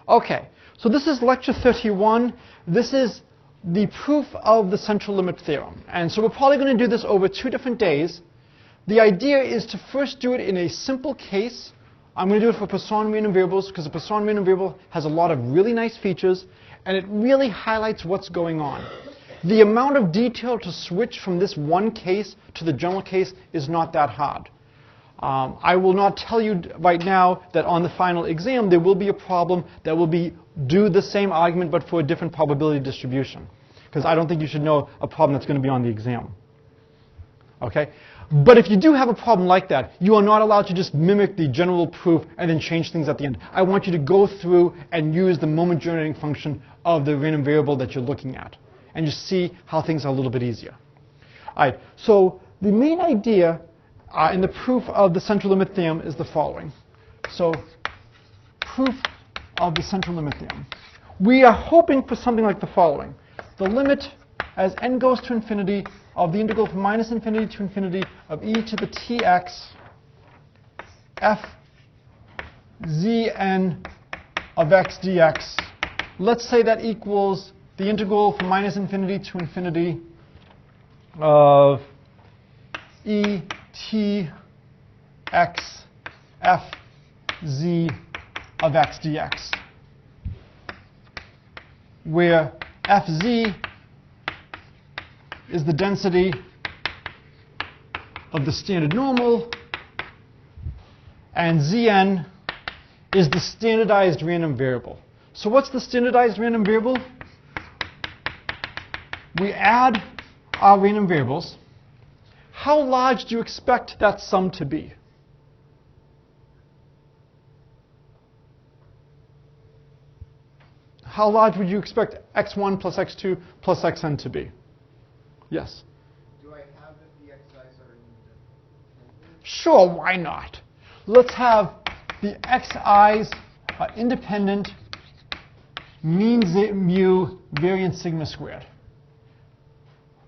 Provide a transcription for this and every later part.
Okay, so this is lecture 31. This is the proof of the central limit theorem. And so we're probably going to do this over 2 different days. The idea is to first do it in a simple case. I'm going to do it for Poisson random variables because the Poisson random variable has a lot of really nice features and it really highlights what's going on. The amount of detail to switch from this one case to the general case is not that hard. I will not tell you right now that on the final exam there will be a problem that will do the same argument but for a different probability distribution. Because I don't think you should know a problem that's going to be on the exam. Okay? But if you do have a problem like that, you are not allowed to just mimic the general proof and then change things at the end. I want you to go through and use the moment generating function of the random variable that you're looking at. And just see how things are a little bit easier. All right, so the main idea in the proof of the central limit theorem is the following. So, proof of the central limit theorem. We are hoping for something like the following. The limit as n goes to infinity of the integral from minus infinity to infinity of e to the tx f zn of x dx. Let's say that equals the integral from minus infinity to infinity of e t x f z of x dx, where fz is the density of the standard normal and zn is the standardized random variable. So what's the standardized random variable? We add our random variables. How large do you expect that sum to be? How large would you expect x1 plus x2 plus xn to be? Yes? Do I have if the xi's are independent? Sure, why not? Let's have the xi's are independent mean mu variance sigma squared.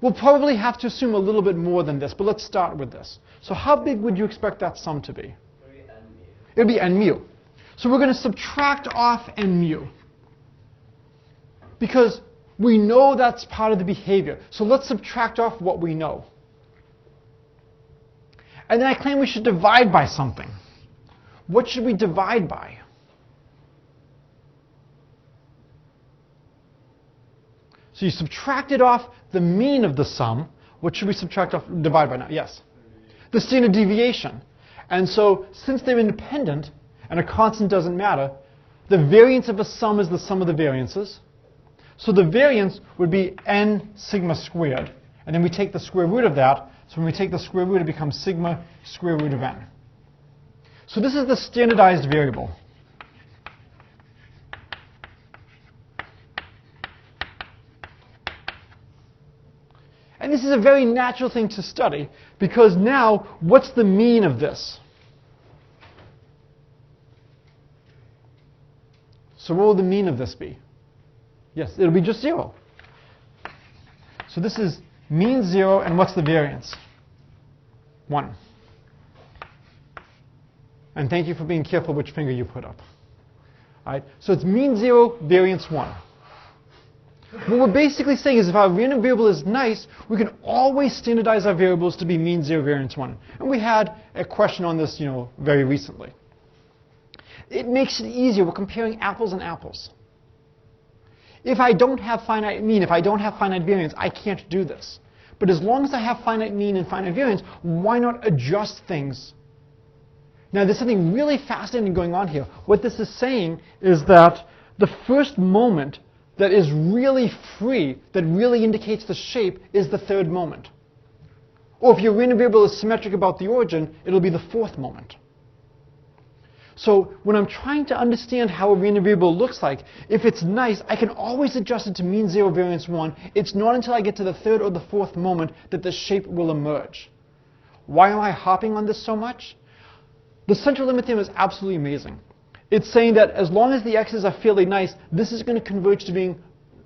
We'll probably have to assume a little bit more than this, but let's start with this. So how big would you expect that sum to be? It would be n mu. So we're going to subtract off n mu. Because we know that's part of the behavior. So let's subtract off what we know. And then I claim we should divide by something. What should we divide by? So you subtracted off the mean of the sum. What should we subtract off, divide by now? Yes? The standard deviation. And so since they're independent and a constant doesn't matter, the variance of a sum is the sum of the variances. So the variance would be n sigma squared. And then we take the square root of that. So when we take the square root, it becomes sigma square root of n. So this is the standardized variable. And this is a very natural thing to study, because now, what's the mean of this? So what will the mean of this be? Yes, it'll be just 0. So this is mean 0, and what's the variance? 1. And thank you for being careful which finger you put up. All right, so it's mean 0, variance 1. What we're basically saying is if our random variable is nice, we can always standardize our variables to be mean 0, variance 1. And we had a question on this, very recently. It makes it easier. We're comparing apples and apples. If I don't have finite mean, if I don't have finite variance, I can't do this. But as long as I have finite mean and finite variance, why not adjust things? Now, there's something really fascinating going on here. What this is saying is that the first moment that is really free, that really indicates the shape, is the third moment. Or if your random variable is symmetric about the origin, it'll be the fourth moment. So when I'm trying to understand how a random variable looks like, if it's nice, I can always adjust it to mean 0, variance 1. It's not until I get to the third or the fourth moment that the shape will emerge. Why am I hopping on this so much? The central limit theorem is absolutely amazing. It's saying that as long as the x's are fairly nice, this is going to converge to being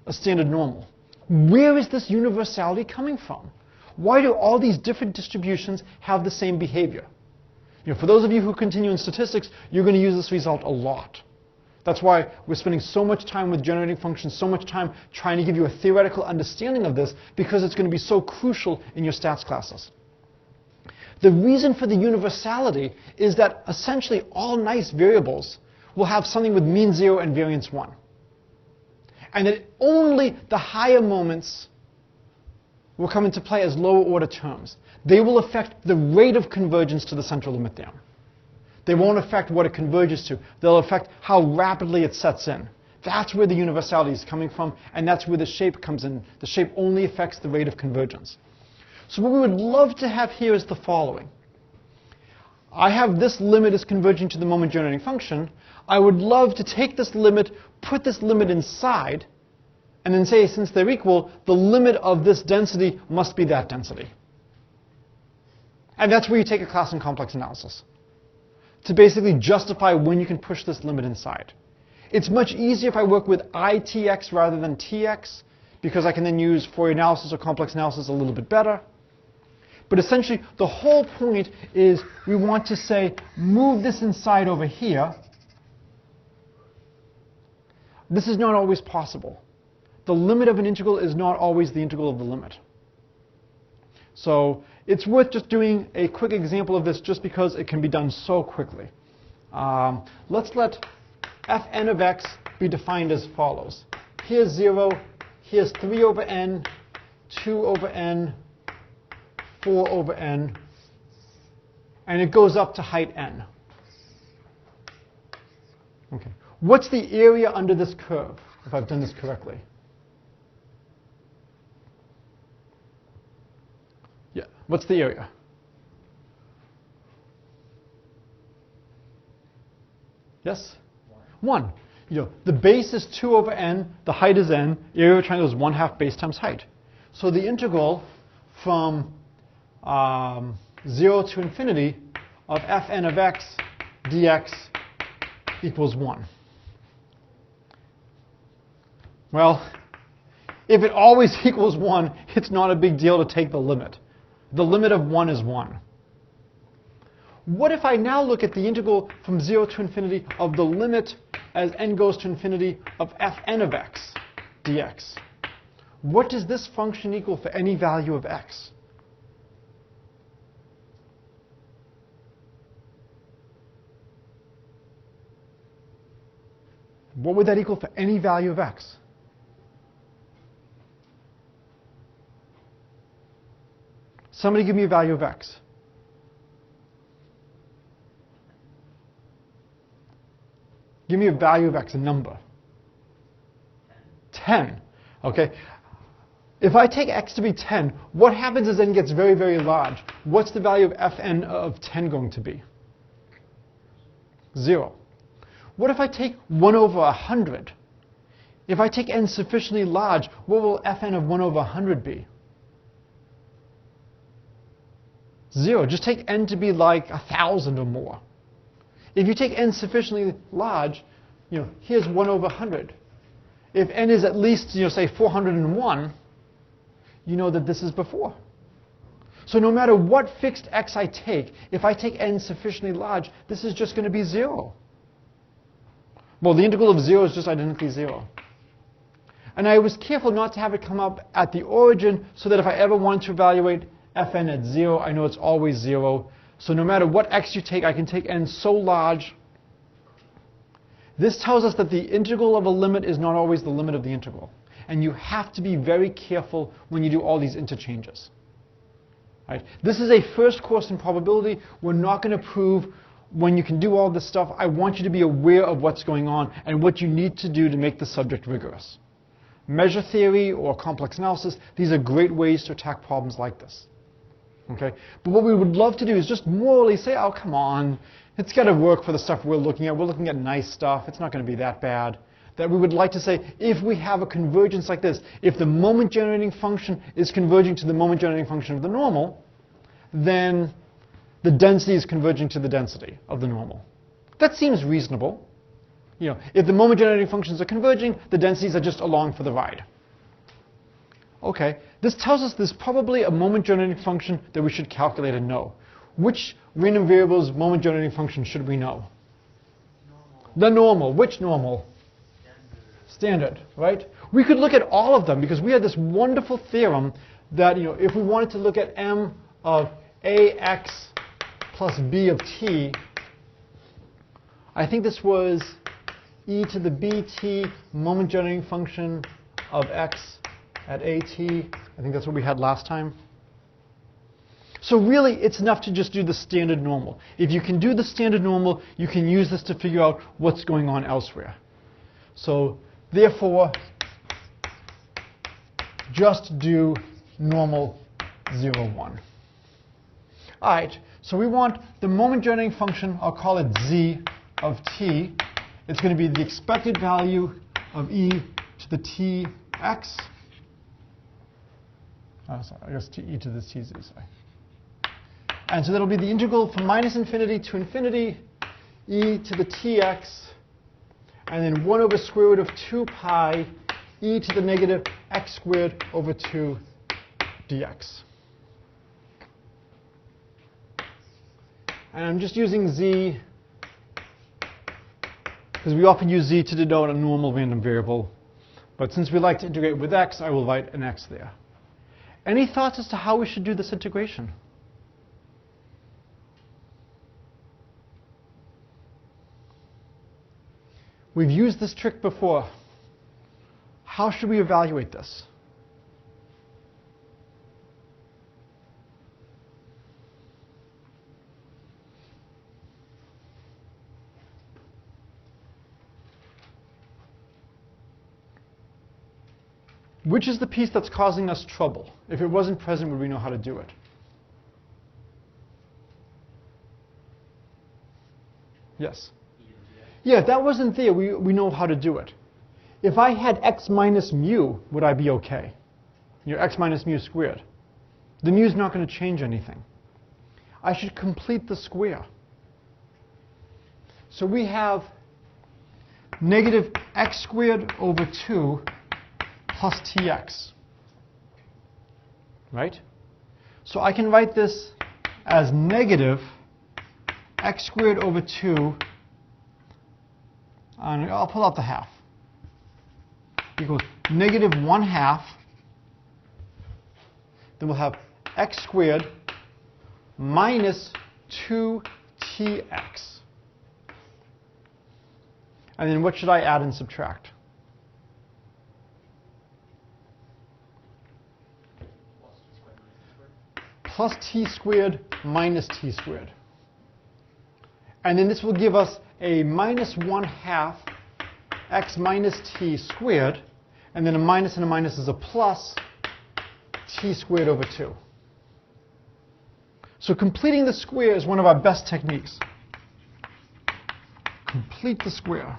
a standard normal. Where is this universality coming from? Why do all these different distributions have the same behavior? For those of you who continue in statistics, you're going to use this result a lot. That's why we're spending so much time with generating functions, so much time trying to give you a theoretical understanding of this, because it's going to be so crucial in your stats classes. The reason for the universality is that essentially all nice variables will have something with mean 0 and variance 1. And that only the higher moments will come into play as lower order terms. They will affect the rate of convergence to the central limit theorem. They won't affect what it converges to. They'll affect how rapidly it sets in. That's where the universality is coming from, and that's where the shape comes in. The shape only affects the rate of convergence. So what we would love to have here is the following. I have this limit is converging to the moment generating function. I would love to take this limit, put this limit inside, and then say, since they're equal, the limit of this density must be that density. And that's where you take a class in complex analysis, to basically justify when you can push this limit inside. It's much easier if I work with ITX rather than TX, because I can then use Fourier analysis or complex analysis a little bit better. But essentially, the whole point is we want to say, move this inside over here. This is not always possible. The limit of an integral is not always the integral of the limit. So it's worth just doing a quick example of this just because it can be done so quickly. Let's let fn of x be defined as follows. Here's 0, here's 3 over n, 2 over n, 4 over n, and it goes up to height n. Okay. What's the area under this curve, if I've done this correctly? Yeah, what's the area? Yes? 1. The base is 2 over n, the height is n, area of a triangle is 1/2 base times height. So the integral from 0 to infinity of fn of x dx equals 1. Well, if it always equals 1, it's not a big deal to take the limit. The limit of 1 is 1. What if I now look at the integral from 0 to infinity of the limit as n goes to infinity of fn of x dx? What does this function equal for any value of x? What would that equal for any value of x? Somebody give me a value of x. Give me a value of x, a number. 10. Okay. If I take x to be 10, what happens is n gets very, very large. What's the value of fn of 10 going to be? 0. What if I take 1 over 100? If I take n sufficiently large, what will fn of 1 over 100 be? 0. Just take n to be like 1,000 or more. If you take n sufficiently large, here's 1 over 100. If n is at least, say 401, you know that this is before. So no matter what fixed x I take, if I take n sufficiently large, this is just going to be 0. Well, the integral of 0 is just identically 0. And I was careful not to have it come up at the origin so that if I ever wanted to evaluate fn at 0, I know it's always 0. So no matter what x you take, I can take n so large. This tells us that the integral of a limit is not always the limit of the integral. And you have to be very careful when you do all these interchanges. Right? This is a first course in probability. We're not going to prove when you can do all this stuff. I want you to be aware of what's going on and what you need to do to make the subject rigorous. Measure theory or complex analysis, these are great ways to attack problems like this. Okay? But what we would love to do is just morally say, oh, come on, it's got to work for the stuff we're looking at. We're looking at nice stuff. It's not going to be that bad. That we would like to say, if we have a convergence like this, if the moment generating function is converging to the moment generating function of the normal, then the density is converging to the density of the normal. That seems reasonable. If the moment generating functions are converging, the densities are just along for the ride. Okay, this tells us there's probably a moment generating function that we should calculate and know. Which random variable's moment generating function should we know? The normal. Which normal? Standard, right? We could look at all of them because we had this wonderful theorem that, if we wanted to look at m of ax plus b of t, I think this was e to the bt moment generating function of x at at. I think that's what we had last time. So really, it's enough to just do the standard normal. If you can do the standard normal, you can use this to figure out what's going on elsewhere. So therefore, just do normal 0, 1. All right, so we want the moment generating function, I'll call it z of t. It's going to be the expected value of e to the tx. Oh, sorry, I guess e to the tz, sorry. And so that'll be the integral from minus infinity to infinity, e to the tx, and then 1 over square root of 2 pi e to the negative x squared over 2 dx. And I'm just using z because we often use z to denote a normal random variable. But since we like to integrate with x, I will write an x there. Any thoughts as to how we should do this integration? We've used this trick before. How should we evaluate this? Which is the piece that's causing us trouble? If it wasn't present, would we know how to do it? Yes? Yeah, if that wasn't there, we know how to do it. If I had x minus mu, would I be okay? X minus mu squared. The mu is not going to change anything. I should complete the square. So we have negative x squared over 2 plus tx. Right? So I can write this as negative x squared over 2, and I'll pull out the half, equals negative 1/2. Then we'll have x squared minus 2tx. And then what should I add and subtract? Plus t squared minus t squared. And then this will give us a minus 1/2 x minus t squared. And then a minus and a minus is a plus t squared over 2. So completing the square is one of our best techniques. Complete the square.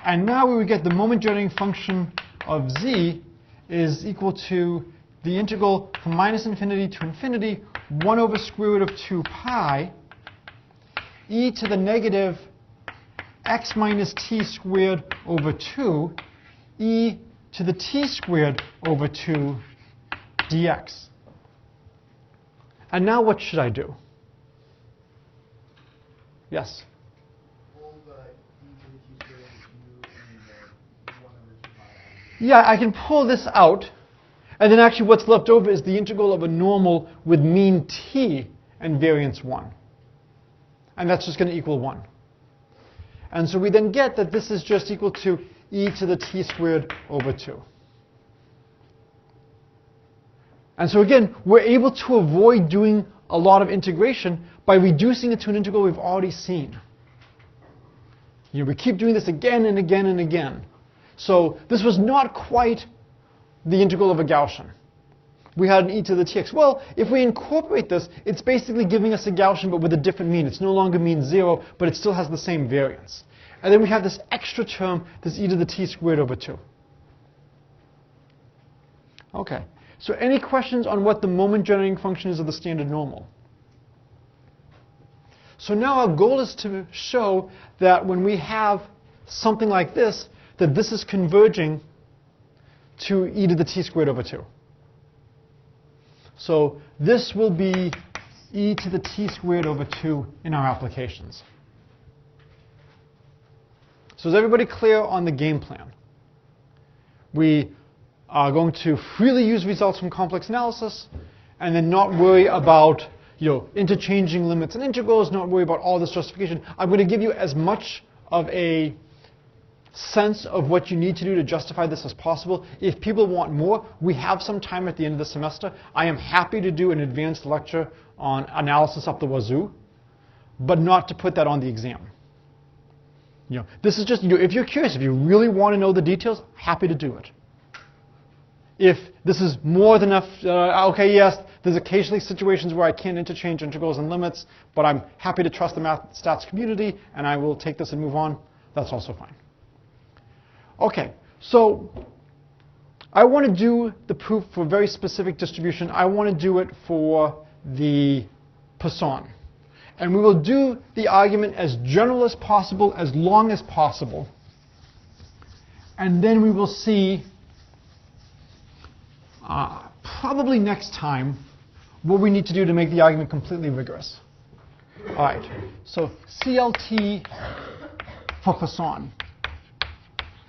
And now we would get the moment generating function of z is equal to the integral from minus infinity to infinity, 1 over square root of 2 pi e to the negative x minus t squared over 2 e to the t squared over 2 dx. And now what should I do? Yes? Pull the e to the t squared over 2 and the 1 over 2 pi. Yeah, I can pull this out. And then actually what's left over is the integral of a normal with mean t and variance 1. And that's just going to equal 1. And so we then get that this is just equal to e to the t squared over 2. And so again, we're able to avoid doing a lot of integration by reducing it to an integral we've already seen. We keep doing this again and again and again. So this was not quite the integral of a Gaussian. We had an e to the tx. Well, if we incorporate this, it's basically giving us a Gaussian but with a different mean. It's no longer mean 0, but it still has the same variance. And then we have this extra term, this e to the t squared over 2. Okay, so any questions on what the moment generating function is of the standard normal? So now our goal is to show that when we have something like this, that this is converging to e to the t squared over 2. So this will be e to the t squared over 2 in our applications. So is everybody clear on the game plan? We are going to freely use results from complex analysis and then not worry about interchanging limits and integrals, not worry about all this justification. I'm going to give you as much of a sense of what you need to do to justify this as possible. If people want more, we have some time at the end of the semester. I am happy to do an advanced lecture on analysis up the wazoo, but not to put that on the exam. This is just, if you're curious, if you really want to know the details, happy to do it. If this is more than enough, okay, yes, there's occasionally situations where I can't interchange integrals and limits, but I'm happy to trust the math stats community, and I will take this and move on. That's also fine. Okay, so I want to do the proof for a very specific distribution. I want to do it for the Poisson. And we will do the argument as general as possible, as long as possible. And then we will see, probably next time, what we need to do to make the argument completely rigorous. All right, so CLT for Poisson.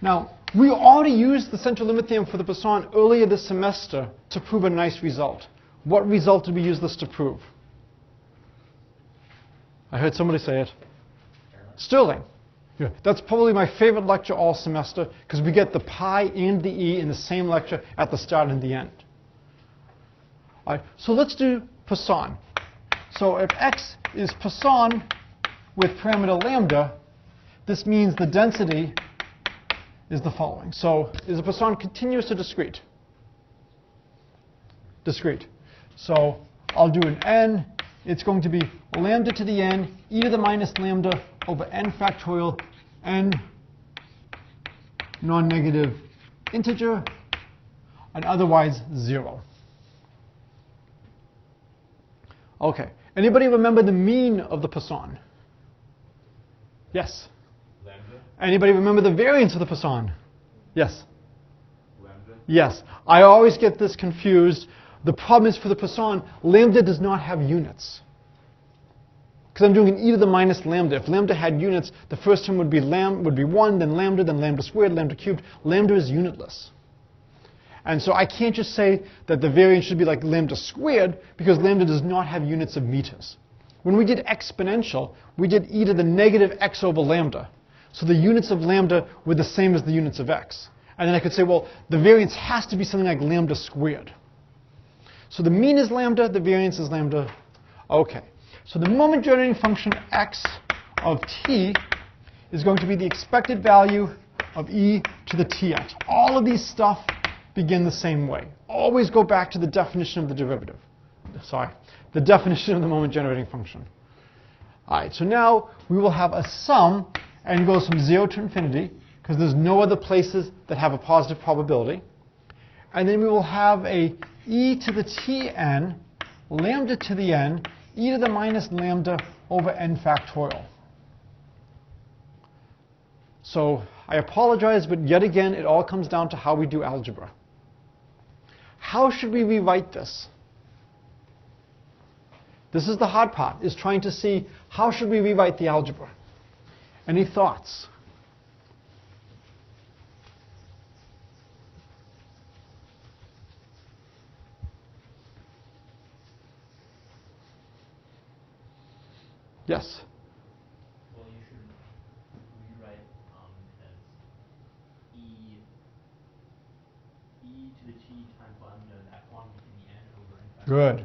Now, we already used the central limit theorem for the Poisson earlier this semester to prove a nice result. What result did we use this to prove? I heard somebody say it. Stirling. Yeah, that's probably my favorite lecture all semester because we get the pi and the e in the same lecture at the start and the end. All right, so let's do Poisson. So if x is Poisson with parameter lambda, this means the density is the following. So is a Poisson continuous or discrete? Discrete. So I'll do an n. It's going to be lambda to the n, e to the minus lambda over n factorial, n non-negative integer, and otherwise 0. Okay. Anybody remember the mean of the Poisson? Yes. Lambda. Anybody remember the variance of the Poisson? Yes. Lambda. Yes. I always get this confused. The problem is for the Poisson, lambda does not have units. Because I'm doing an e to the minus lambda. If lambda had units, the first term would be 1, then lambda squared, lambda cubed. Lambda is unitless. And so I can't just say that the variance should be like lambda squared, because lambda does not have units of meters. When we did exponential, we did e to the negative x over lambda. So the units of lambda were the same as the units of x. And then I could say, well, the variance has to be something like lambda squared. So the mean is lambda, the variance is lambda. Okay. So the moment generating function x of t is going to be the expected value of e to the tx. All of these stuff begin the same way. Always go back to the definition of the derivative. Sorry, the definition of the moment generating function. All right, so now we will have a sum, and it goes from 0 to infinity, because there's no other places that have a positive probability. And then we will have a e to the tn, lambda to the n, e to the minus lambda over n factorial. So I apologize, but yet again, it all comes down to how we do algebra. How should we rewrite this? This is the hard part, is trying to see how should we rewrite the algebra. Any thoughts? Yes? Well, you should rewrite as e to the t times lambda, that quantity in the n over n factorial. Good.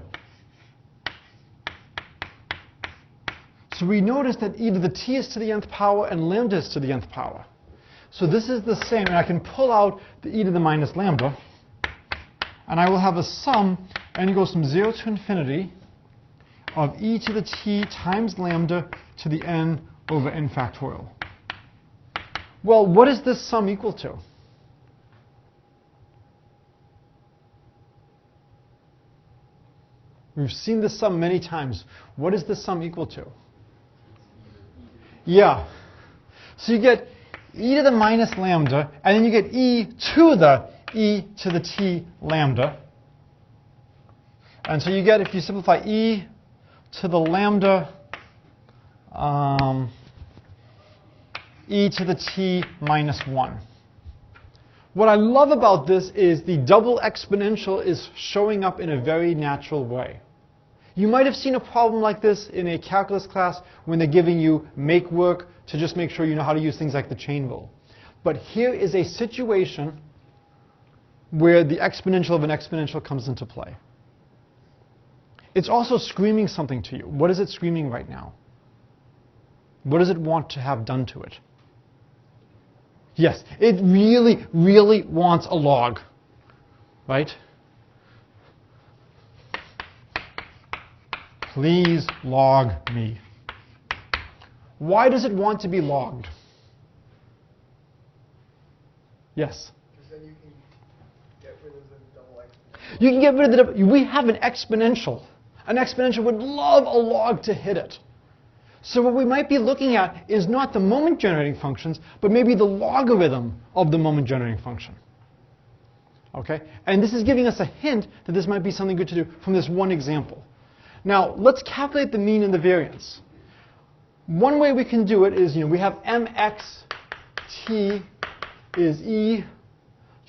So we notice that e to the t is to the nth power and lambda is to the nth power. So this is the same, and I can pull out the e to the minus lambda, and I will have a sum, and it goes from 0 to infinity, of e to the t times lambda to the n over n factorial. Well, what is this sum equal to? We've seen this sum many times. What is this sum equal to? Yeah. So you get e to the minus lambda, and then you get e to the t lambda. And so you get, if you simplify e to the lambda e to the t minus 1. What I love about this is the double exponential is showing up in a very natural way. You might have seen a problem like this in a calculus class when they're giving you make work to just make sure you know how to use things like the chain rule. But here is a situation where the exponential of an exponential comes into play. It's also screaming something to you. What is it screaming right now? What does it want to have done to it? Yes, it really, really wants a log, right? Please log me. Why does it want to be logged? Yes? Because then you can get rid of the double exponential. You can get rid of the, we have an exponential. An exponential would love a log to hit it. So what we might be looking at is not the moment generating functions, but maybe the logarithm of the moment generating function. Okay? And this is giving us a hint that this might be something good to do from this one example. Now, let's calculate the mean and the variance. One way we can do it is, we have mxt is e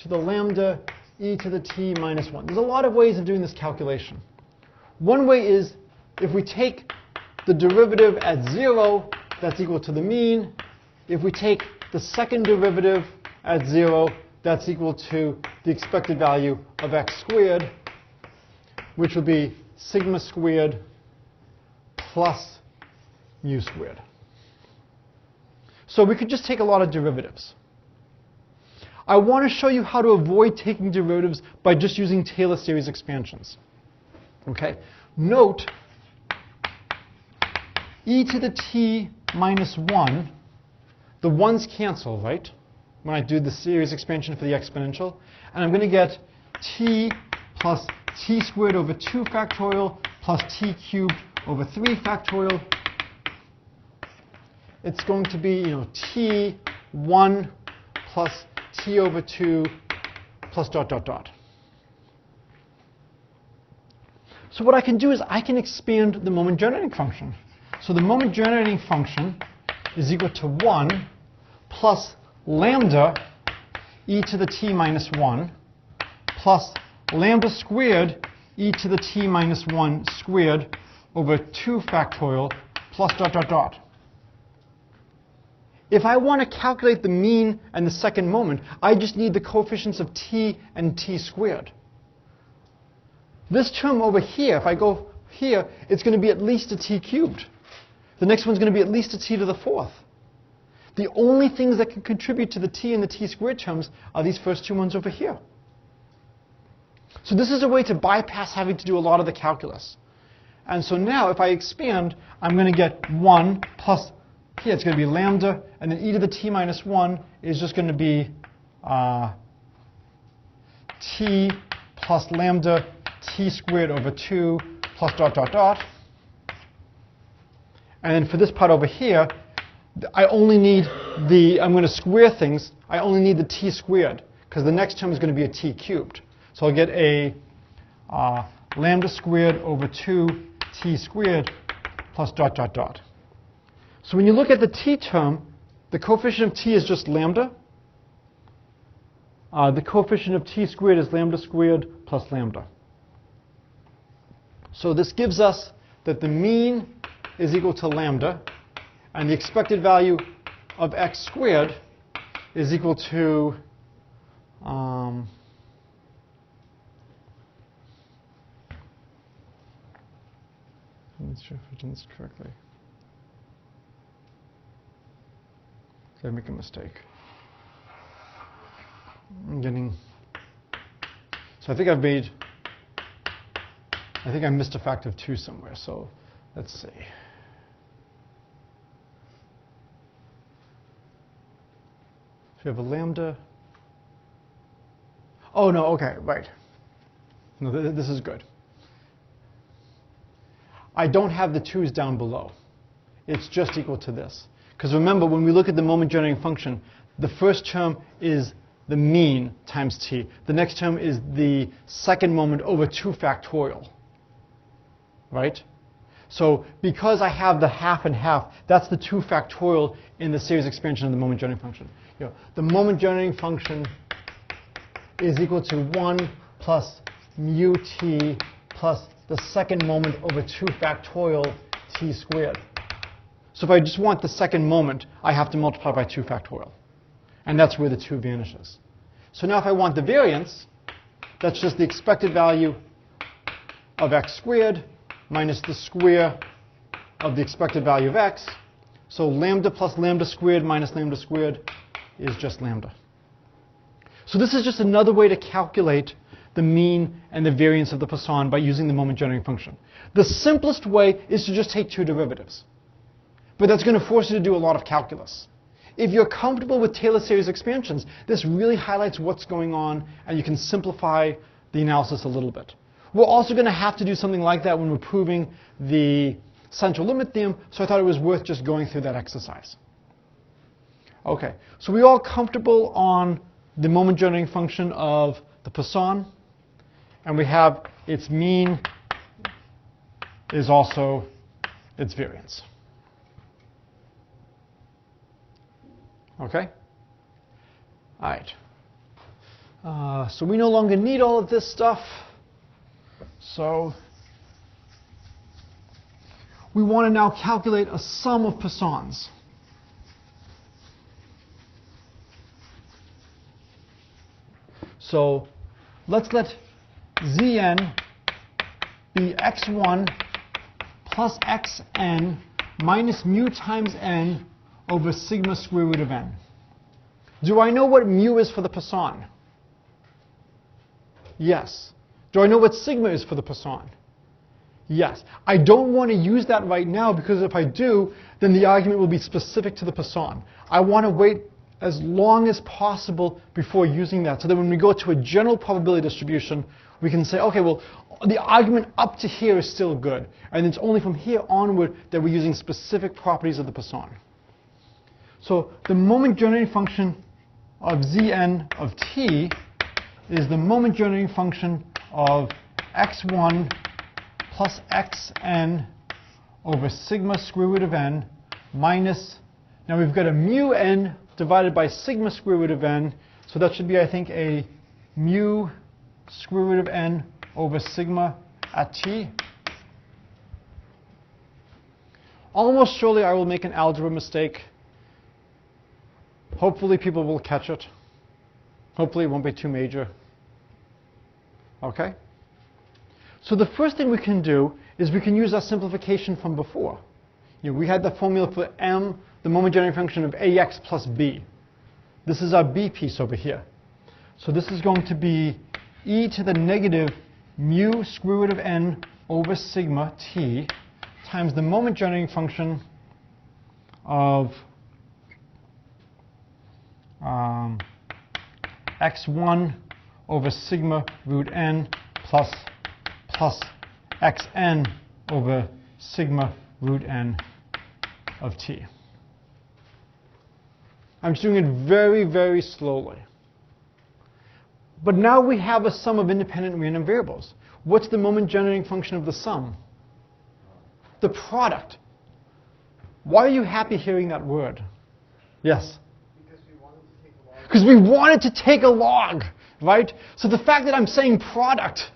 to the lambda e to the t minus 1. There's a lot of ways of doing this calculation. One way is if we take the derivative at 0, that's equal to the mean. If we take the second derivative at 0, that's equal to the expected value of x squared, which would be sigma squared plus mu squared. So we could just take a lot of derivatives. I want to show you how to avoid taking derivatives by just using Taylor series expansions. Okay? Note, e to the t minus 1, the ones cancel, right? When I do the series expansion for the exponential. And I'm going to get t plus t squared over 2 factorial plus t cubed over 3 factorial. It's going to be, t1 plus t over 2 plus dot, dot, dot. So what I can do is I can expand the moment generating function. So the moment generating function is equal to 1 plus lambda e to the t minus 1 plus lambda squared e to the t minus 1 squared over 2 factorial plus dot, dot, dot. If I want to calculate the mean and the second moment, I just need the coefficients of t and t squared. This term over here, if I go here, it's going to be at least a t cubed. The next one's going to be at least a t to the 4th. The only things that can contribute to the t and the t squared terms are these first two ones over here. So this is a way to bypass having to do a lot of the calculus. And so now if I expand, I'm going to get 1 plus, here it's going to be lambda, and then e to the t minus 1 is just going to be t plus lambda t squared over 2 plus dot, dot, dot. And then for this part over here, I only need I'm going to square things, I only need the t squared, because the next term is going to be a t cubed. So I'll get a lambda squared over 2 t squared plus dot, dot, dot. So when you look at the t term, the coefficient of t is just lambda. The coefficient of t squared is lambda squared plus lambda. So this gives us that the mean is equal to lambda, and the expected value of x squared is equal to I'm not sure if I've done this correctly. Did I make a mistake? So I think I missed a factor of 2 somewhere, so let's see. So we have a lambda. Oh, no, okay, right. No, this is good. I don't have the 2's down below. It's just equal to this. Because remember, when we look at the moment generating function, the first term is the mean times t. The next term is the second moment over 2 factorial. Right? So because I have the half and half, that's the 2 factorial in the series expansion of the moment generating function. The moment generating function is equal to 1 plus mu t plus the second moment over 2 factorial t squared. So if I just want the second moment, I have to multiply by 2 factorial. And that's where the 2 vanishes. So now if I want the variance, that's just the expected value of x squared minus the square of the expected value of x. So lambda plus lambda squared minus lambda squared is just lambda. So this is just another way to calculate the mean and the variance of the Poisson by using the moment generating function. The simplest way is to just take 2 derivatives. But that's going to force you to do a lot of calculus. If you're comfortable with Taylor series expansions, this really highlights what's going on, and you can simplify the analysis a little bit. We're also going to have to do something like that when we're proving the central limit theorem, so I thought it was worth just going through that exercise. Okay, so we're all comfortable on the moment generating function of the Poisson, and we have its mean is also its variance. Okay? All right. So we no longer need all of this stuff. So we want to now calculate a sum of Poissons. So let's let Zn be x1 plus xn minus mu times n over sigma square root of n. Do I know what mu is for the Poisson? Yes. Do I know what sigma is for the Poisson? Yes. I don't want to use that right now because if I do, then the argument will be specific to the Poisson. I want to wait as long as possible before using that so that when we go to a general probability distribution, we can say, okay, well, the argument up to here is still good. And it's only from here onward that we're using specific properties of the Poisson. So the moment generating function of Zn of t is the moment generating function of x1 plus xn over sigma square root of n minus, now we've got a mu n divided by sigma square root of n, so that should be, I think, a mu square root of n over sigma at t. Almost surely I will make an algebra mistake. Hopefully people will catch it. Hopefully it won't be too major. Okay? So the first thing we can do is we can use our simplification from before. We had the formula for m, the moment generating function of ax plus b. This is our b piece over here. So this is going to be e to the negative mu square root of n over sigma t times the moment generating function of x1 over sigma root n plus xn over sigma root n of t. I'm just doing it very, very slowly. But now we have a sum of independent random variables. What's the moment generating function of the sum? The product. Why are you happy hearing that word? Yes? Because we wanted to take a log, right? So the fact that I'm saying product,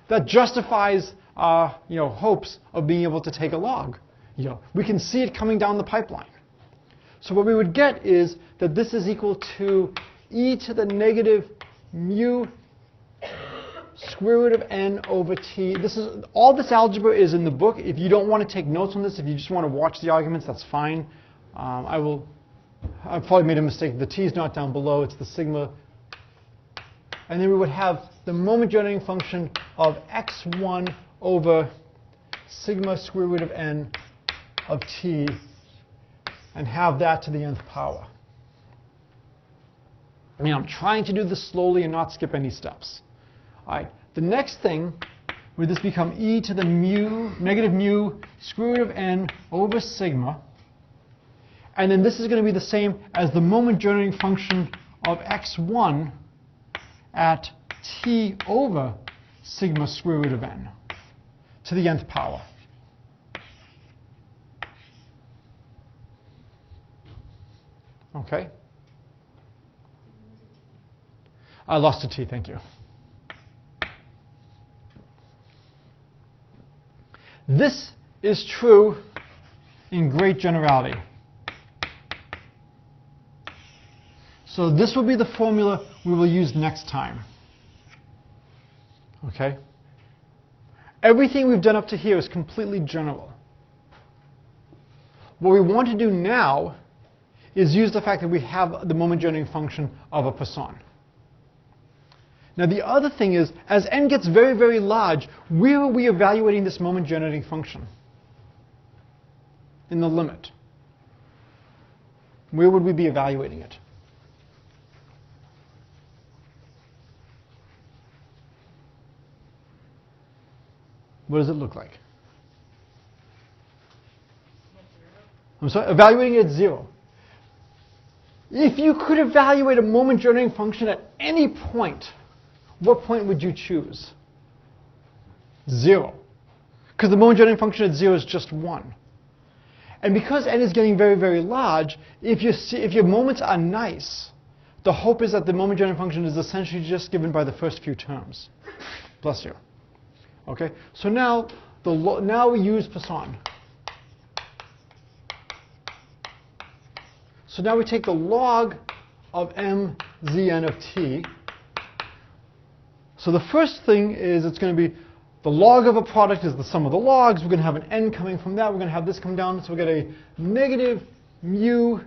that justifies our hopes of being able to take a log. We can see it coming down the pipeline. So what we would get is that this is equal to e to the negative mu square root of n over t. All this algebra is in the book. If you don't want to take notes on this, if you just want to watch the arguments, that's fine. I've probably made a mistake. The t is not down below. It's the sigma. And then we would have the moment generating function of x1 over sigma square root of n of t, and have that to the nth power. I'm trying to do this slowly and not skip any steps. All right. The next thing would this become e to the negative mu square root of n over sigma. And then this is going to be the same as the moment generating function of x1 at t over sigma square root of n to the nth power. Okay? I lost a t, thank you. This is true in great generality. So this will be the formula we will use next time. Okay? Everything we've done up to here is completely general. What we want to do now is use the fact that we have the moment generating function of a Poisson. Now the other thing is, as n gets very, very large, where are we evaluating this moment generating function? In the limit. Where would we be evaluating it? What does it look like? I'm sorry, evaluating it at 0. If you could evaluate a moment generating function at any point, what point would you choose? 0. Because the moment generating function at 0 is just 1. And because n is getting very, very large, if your moments are nice, the hope is that the moment generating function is essentially just given by the first few terms. Bless you. Okay? So now we use Poisson. So now we take the log of mzn of t. So the first thing is it's going to be the log of a product is the sum of the logs. We're going to have an n coming from that. We're going to have this come down. So we get a negative mu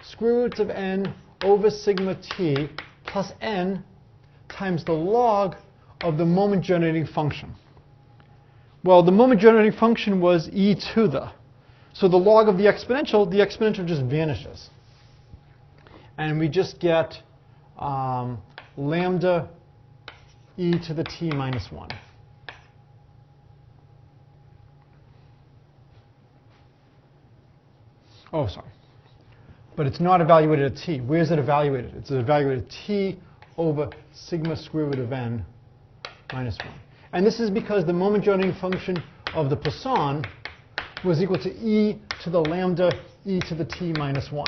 square roots of n over sigma t plus n times the log of the moment generating function. Well, the moment generating function was e to the. So the log of the exponential just vanishes. And we just get lambda e to the t minus 1. Oh, sorry. But it's not evaluated at t. Where is it evaluated? It's evaluated at t over sigma square root of n minus 1. And this is because the moment generating function of the Poisson was equal to e to the lambda e to the t minus 1.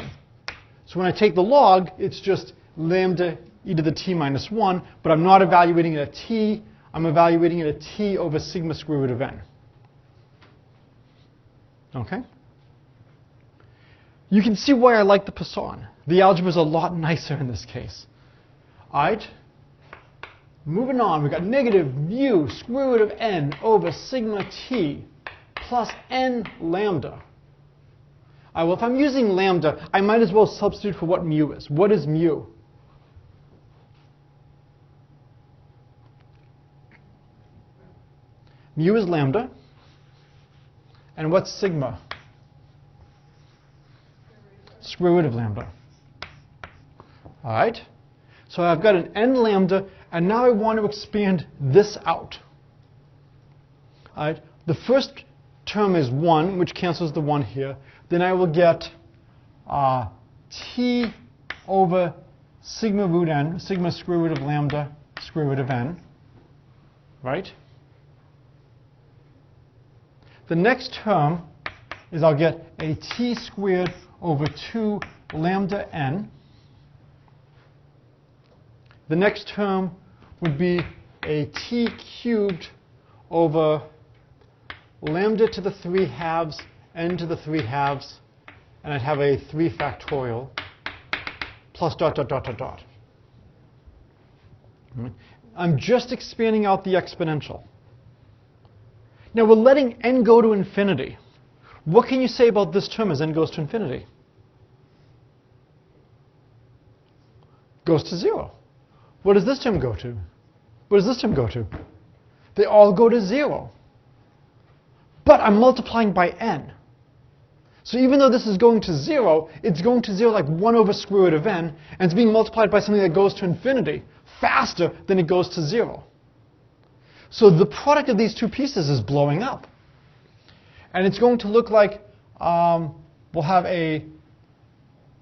So when I take the log, it's just lambda e to the t minus 1, but I'm not evaluating it at t. I'm evaluating it at t over sigma square root of n. Okay? You can see why I like the Poisson. The algebra is a lot nicer in this case. All right? Moving on, we've got negative mu square root of n over sigma t plus n lambda. All right, well, if I'm using lambda, I might as well substitute for what mu is. What is mu? Mu is lambda. And what's sigma? Square root of lambda. All right? So I've got an n lambda, and now I want to expand this out. All right? The first term is 1, which cancels the 1 here. Then I will get t over sigma root n, sigma square root of lambda square root of n. Right? The next term is I'll get a t squared over 2 lambda n. The next term would be a t cubed over lambda to the 3 halves, n to the 3 halves, and I'd have a 3 factorial plus dot, dot, dot, dot, dot. I'm just expanding out the exponential. Now we're letting n go to infinity. What can you say about this term as n goes to infinity? Goes to 0. What does this term go to? What does this term go to? They all go to 0. But I'm multiplying by n. So even though this is going to 0, it's going to 0 like 1 over square root of n, and it's being multiplied by something that goes to infinity faster than it goes to 0. So the product of these two pieces is blowing up. And it's going to look like we'll have a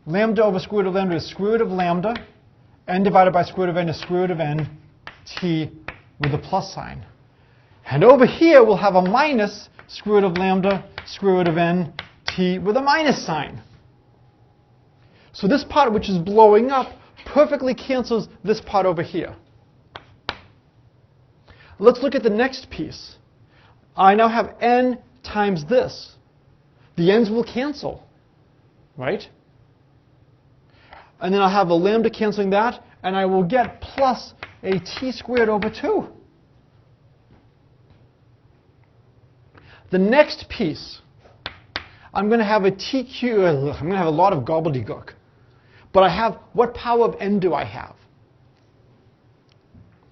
lambda over square root of lambda is square root of lambda, n divided by square root of n is square root of n t with a plus sign. And over here we'll have a minus square root of lambda square root of n t with a minus sign. So this part which is blowing up perfectly cancels this part over here. Let's look at the next piece. I now have n times this. The n's will cancel, right? And then I'll have a lambda canceling that, and I will get plus a t squared over 2. The next piece, I'm going to have a t cubed, I'm going to have a lot of gobbledygook. But I have, what power of n do I have?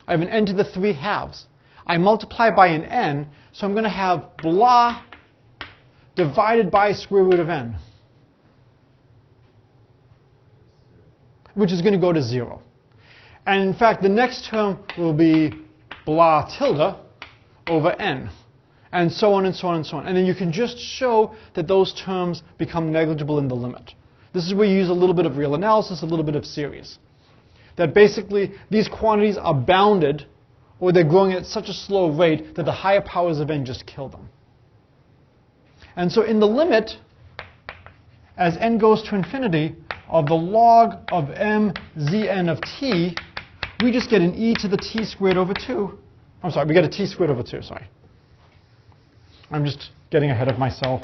I have an n to the 3 halves. I multiply by an n, so I'm going to have blah divided by square root of n, which is going to go to 0. And in fact, the next term will be blah tilde over n, and so on and so on and so on. And then you can just show that those terms become negligible in the limit. This is where you use a little bit of real analysis, a little bit of series. That basically these quantities are bounded, or they're growing at such a slow rate that the higher powers of n just kill them. And so in the limit, as n goes to infinity, of the log of m zn of t, we just get an e to the t squared over 2. I'm sorry, we get a t squared over 2, sorry. I'm just getting ahead of myself.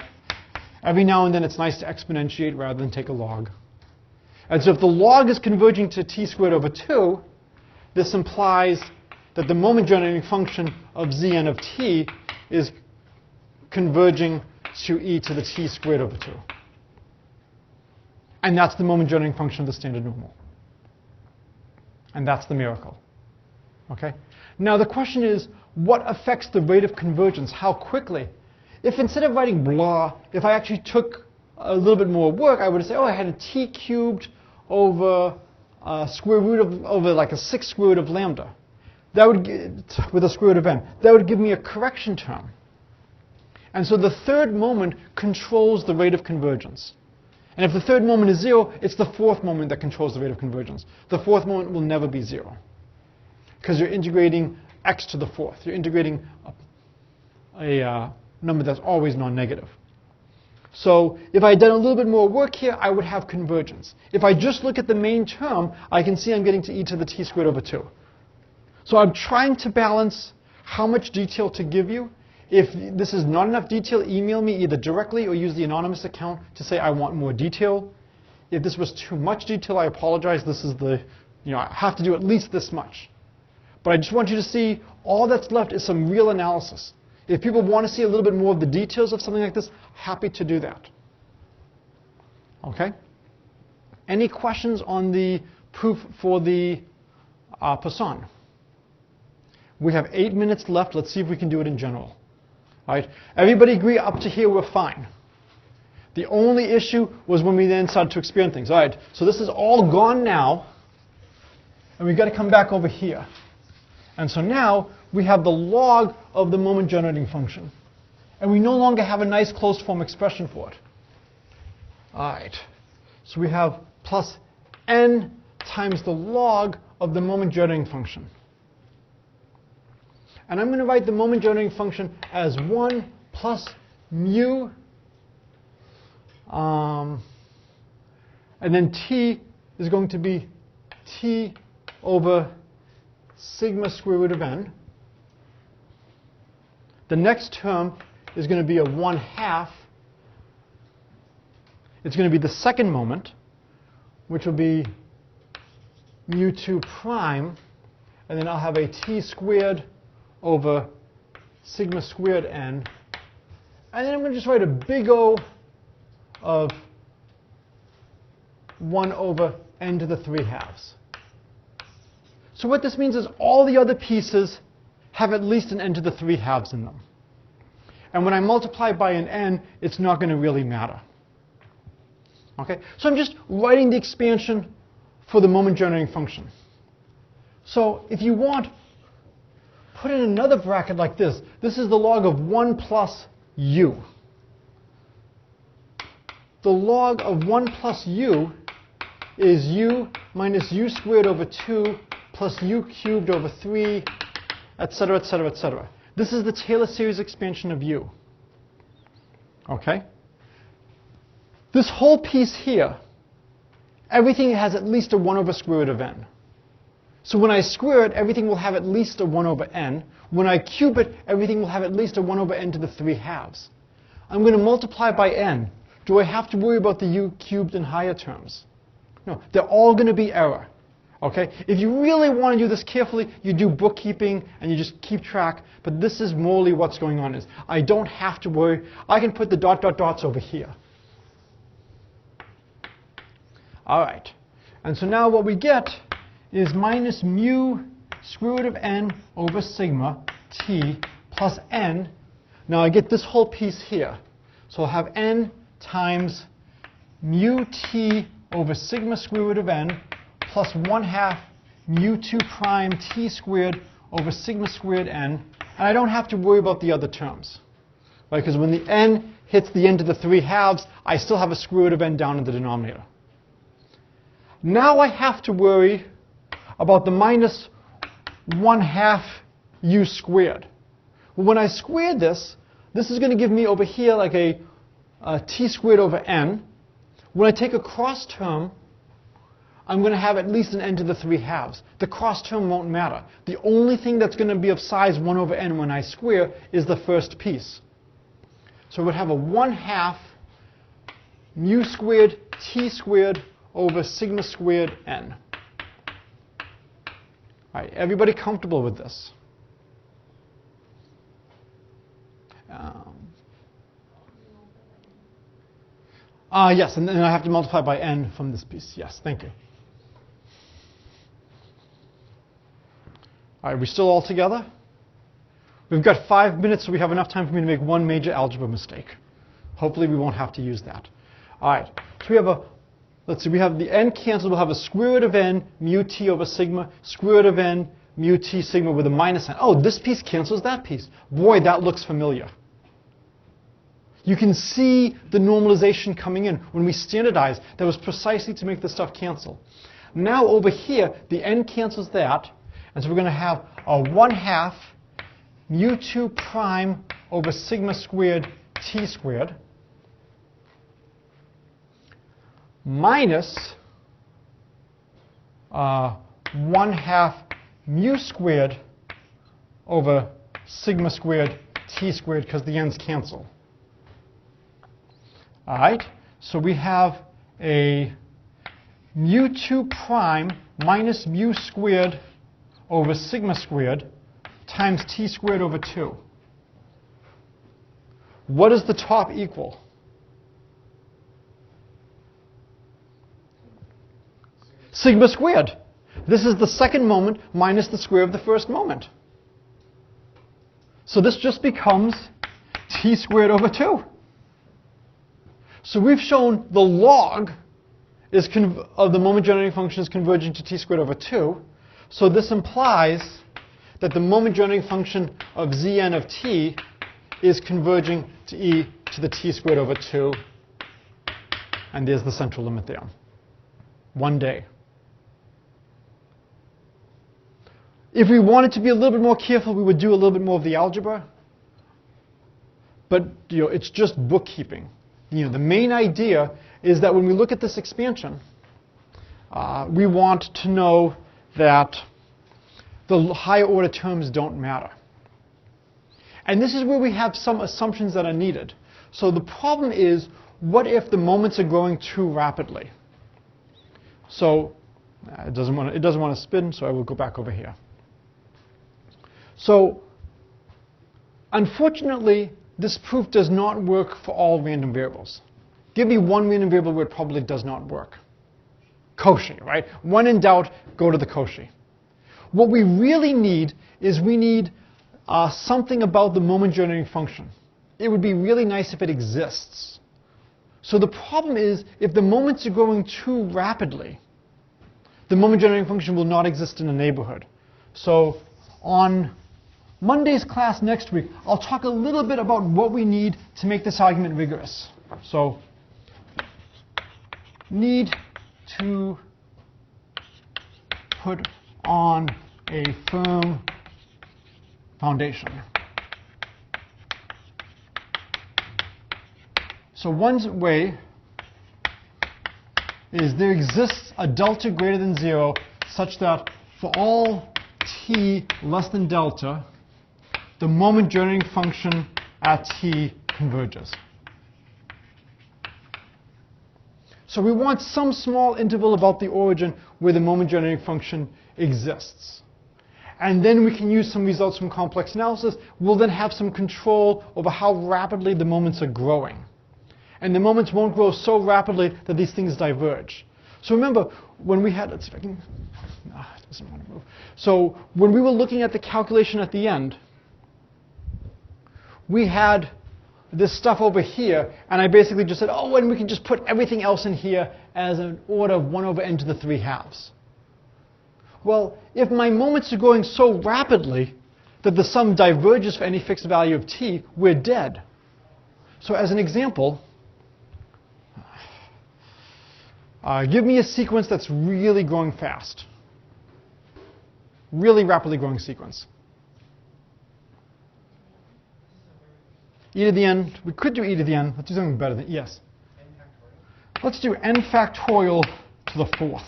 Every now and then it's nice to exponentiate rather than take a log. And so if the log is converging to t squared over 2, this implies that the moment generating function of zn of t is converging to e to the t squared over 2. And that's the moment generating function of the standard normal. And that's the miracle. Okay? Now the question is, what affects the rate of convergence? How quickly? If instead of writing blah, if I actually took a little bit more work, I would say, oh, I had a t cubed over square root of, over like a 6 square root of lambda. That would, with a square root of n, that would give me a correction term. And so the third moment controls the rate of convergence. And if the third moment is 0, it's the fourth moment that controls the rate of convergence. The fourth moment will never be 0. Because you're integrating x to the fourth. You're integrating a number that's always non-negative. So if I had done a little bit more work here, I would have convergence. If I just look at the main term, I can see I'm getting to e to the t squared over 2. So I'm trying to balance how much detail to give you. If this is not enough detail, email me either directly or use the anonymous account to say I want more detail. If this was too much detail, I apologize. This is the, I have to do at least this much. But I just want you to see all that's left is some real analysis. If people want to see a little bit more of the details of something like this, happy to do that. Okay? Any questions on the proof for the Poisson? We have 8 minutes left. Let's see if we can do it in general. All right? Everybody agree up to here we're fine. The only issue was when we then started to expand things. All right, so this is all gone now, and we've got to come back over here. And so now we have the log of the moment generating function. And we no longer have a nice closed form expression for it. All right, so we have plus n times the log of the moment generating function. And I'm going to write the moment generating function as 1 plus mu, and then t is going to be t over sigma square root of n. The next term is going to be a 1/2. It's going to be the second moment, which will be mu2 prime, and then I'll have a t squared over sigma squared n. And then I'm going to just write a big O of 1 over n to the 3 halves. So what this means is all the other pieces have at least an n to the 3 halves in them. And when I multiply by an n, it's not going to really matter. Okay? So I'm just writing the expansion for the moment generating function. So if you want, put in another bracket like this. This is the log of 1 plus u. The log of 1 plus u is u minus u squared over 2 plus u cubed over 3, etc., etc., etc. This is the Taylor series expansion of u. Okay? This whole piece here everything has at least a 1 over square root of n. So when I square it, everything will have at least a 1 over n. When I cube it, everything will have at least a 1 over n to the 3 halves. I'm going to multiply by n. Do I have to worry about the u cubed and higher terms? No, they're all going to be error. Okay? If you really want to do this carefully, you do bookkeeping and you just keep track. But this is morally what's going on. Is I don't have to worry. I can put the dot dot dots over here. All right. And so now what we get is minus mu square root of n over sigma t plus n. Now I get this whole piece here. So I'll have n times mu t over sigma square root of n plus 1/2 mu 2 prime t squared over sigma squared n. And I don't have to worry about the other terms. Right? Because when the n hits the n to the 3 halves, I still have a square root of n down in the denominator. Now I have to worry about the minus 1/2 u squared. Well, when I square this, this is going to give me over here like a t squared over n. When I take a cross term, I'm going to have at least an n to the 3 halves. The cross term won't matter. The only thing that's going to be of size 1 over n when I square is the first piece. So I would have a 1/2 mu squared t squared over sigma squared n. All right, everybody comfortable with this? Yes, and then I have to multiply by n from this piece. Yes, thank you. All right, we still all together? We've got 5 minutes, so we have enough time for me to make one major algebra mistake. Hopefully we won't have to use that. All right, so we have a, let's see, we have the n canceled. We'll have a square root of n mu t over sigma, square root of n mu t sigma with a minus n. Oh, this piece cancels that piece. Boy, that looks familiar. You can see the normalization coming in. When we standardize, that was precisely to make this stuff cancel. Now over here, the n cancels that, and so we're going to have a 1/2 mu 2 prime over sigma squared t squared minus 1/2 mu squared over sigma squared t squared, because the n's cancel. All right, so we have a mu 2 prime minus mu squared over sigma squared times t squared over 2. What does the top equal? Sigma squared. This is the second moment minus the square of the first moment. So this just becomes t squared over 2. So we've shown the log of the moment generating function is converging to t squared over 2. So this implies that the moment generating function of Zn of t is converging to e to the t squared over 2. And there's the central limit there. One day. If we wanted to be a little bit more careful, we would do a little bit more of the algebra. But it's just bookkeeping. The main idea is that when we look at this expansion, we want to know that the higher order terms don't matter. And this is where we have some assumptions that are needed. So the problem is, what if the moments are growing too rapidly? So it doesn't want to spin, so I will go back over here. So unfortunately, this proof does not work for all random variables. Give me one random variable where it probably does not work. Cauchy, right? When in doubt, go to the Cauchy. What we really need is we need something about the moment generating function. It would be really nice if it exists. So the problem is, if the moments are growing too rapidly, the moment generating function will not exist in a neighborhood. So on Monday's class next week, I'll talk a little bit about what we need to make this argument rigorous. So, need to put on a firm foundation. So one way is there exists a delta greater than 0 such that for all t less than delta, the moment generating function at t converges. So we want some small interval about the origin where the moment generating function exists. And then we can use some results from complex analysis. We'll then have some control over how rapidly the moments are growing. And the moments won't grow so rapidly that these things diverge. So remember, when we had, let's see if I can, it doesn't want to move. So when we were looking at the calculation at the end, we had this stuff over here, and I basically just said, oh, and we can just put everything else in here as an order of 1 over n to the 3/2. Well, if my moments are growing so rapidly that the sum diverges for any fixed value of t, we're dead. So as an example, give me a sequence that's really growing fast. Really rapidly growing sequence. E to the n, we could do e to the n. Let's do something better than, yes? N factorial. Let's do n factorial to the 4th.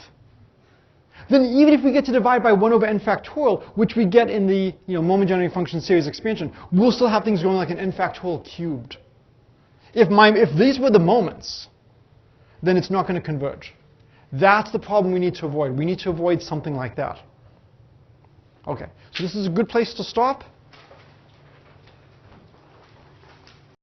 Then even if we get to divide by 1 over n factorial, which we get in the moment generating function series expansion, we'll still have things going like an n factorial cubed. If these were the moments, then it's not going to converge. That's the problem we need to avoid. We need to avoid something like that. Okay, so this is a good place to stop.